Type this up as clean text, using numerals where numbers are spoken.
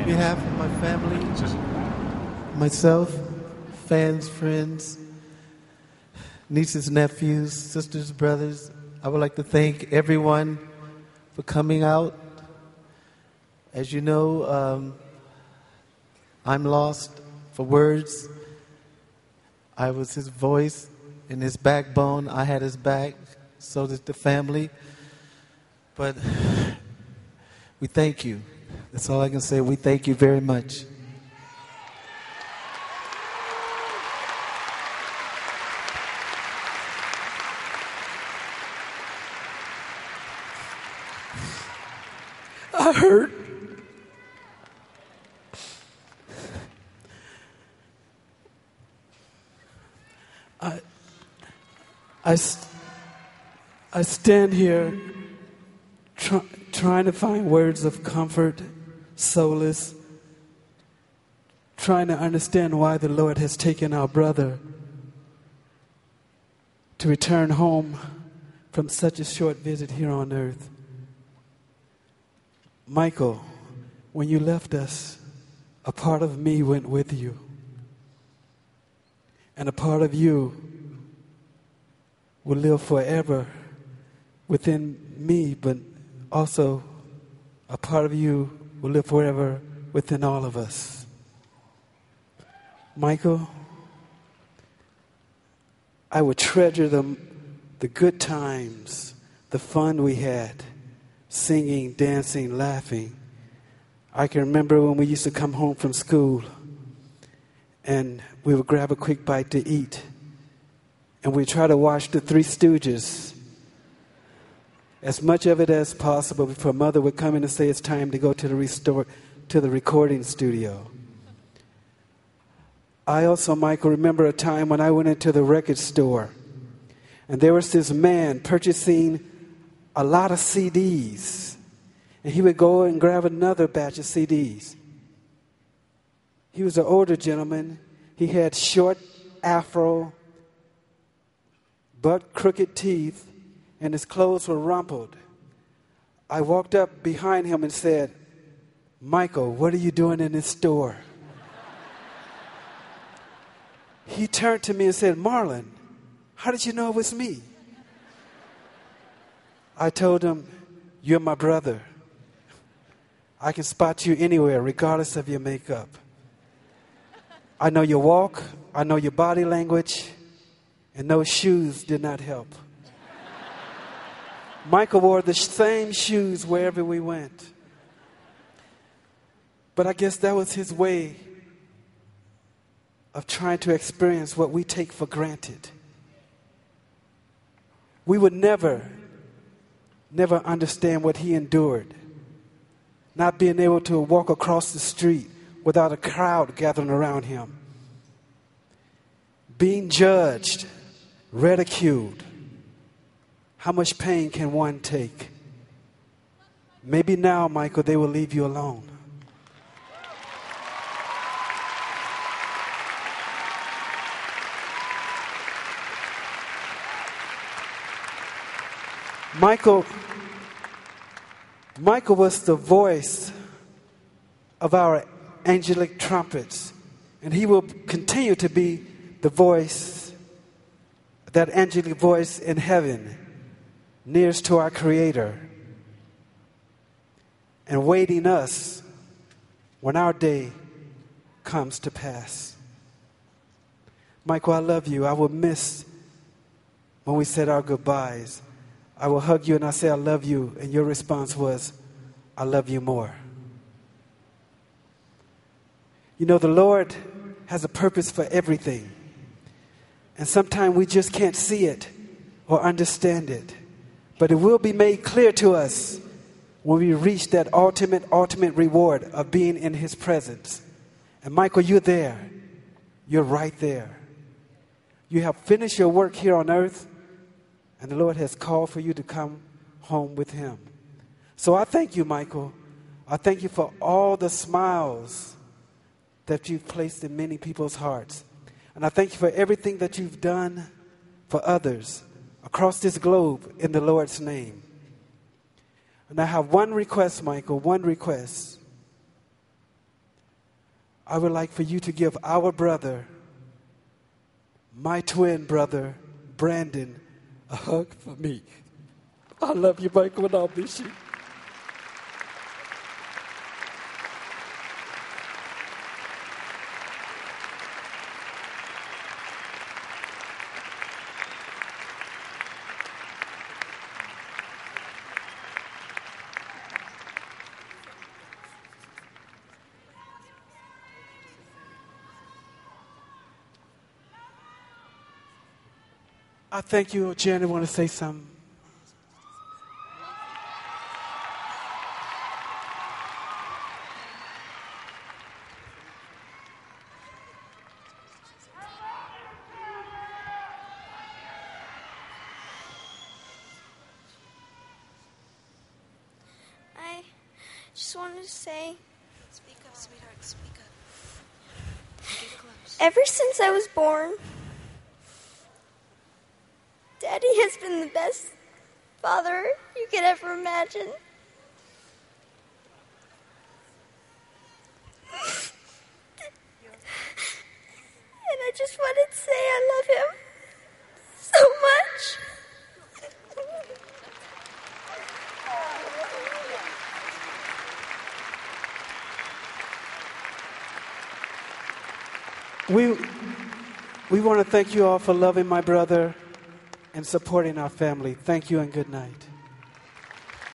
On behalf of my family, myself, fans, friends, nieces, nephews, sisters, brothers, I would like to thank everyone for coming out. As you know, I'm lost for words. I was his voice and his backbone. I had his back. So did the family. But we thank you. That's all I can say. We thank you very much. I hurt. I stand here trying to find words of comfort, solace, trying to understand why the Lord has taken our brother to return home from such a short visit here on earth. Michael, when you left us, a part of me went with you. And a part of you will live forever within me, but also a part of you will live forever within all of us. Michael, I would treasure the good times, the fun we had, singing, dancing, laughing. I can remember when we used to come home from school and we would grab a quick bite to eat and we'd try to watch the Three Stooges, as much of it as possible before Mother would come in and say it's time to go to the recording studio. I also, Michael, remember a time when I went into the record store and there was this man purchasing a lot of CDs, and he would go and grab another batch of CDs. He was an older gentleman. He had short afro, but crooked teeth, and his clothes were rumpled. I walked up behind him and said, "Michael, what are you doing in this store?" He turned to me and said, "Marlon, how did you know it was me?" I told him, "You're my brother. I can spot you anywhere, regardless of your makeup. I know your walk, I know your body language, and those shoes did not help." Michael wore the same shoes wherever we went. But I guess that was his way of trying to experience what we take for granted. We would never understand what he endured. Not being able to walk across the street without a crowd gathering around him. Being judged, ridiculed. How much pain can one take? Maybe now, Michael, they will leave you alone. Michael was the voice of our angelic trumpets, and he will continue to be the voice, that angelic voice in heaven, nearest to our Creator, and waiting us when our day comes to pass. Michael, I love you. I will miss when we said our goodbyes. I will hug you and I say, "I love you." And your response was, "I love you more." You know, the Lord has a purpose for everything. And sometimes we just can't see it or understand it. But it will be made clear to us when we reach that ultimate reward of being in His presence. And Michael, you're there. You're right there. You have finished your work here on earth. And the Lord has called for you to come home with Him. So I thank you, Michael. I thank you for all the smiles that you've placed in many people's hearts. And I thank you for everything that you've done for others across this globe in the Lord's name. And I have one request, Michael, one request. I would like for you to give our brother, my twin brother, Brandon, a hug for me. I love you, Michael, and I'll miss you. I thank you. Janet, want to say something? I just wanted to say, Speak up, sweetheart, speak up. Get close. ever since I was born, Daddy has been the best father you could ever imagine. And I just wanted to say I love him so much. We want to thank you all for loving my brother and supporting our family. Thank you and good night.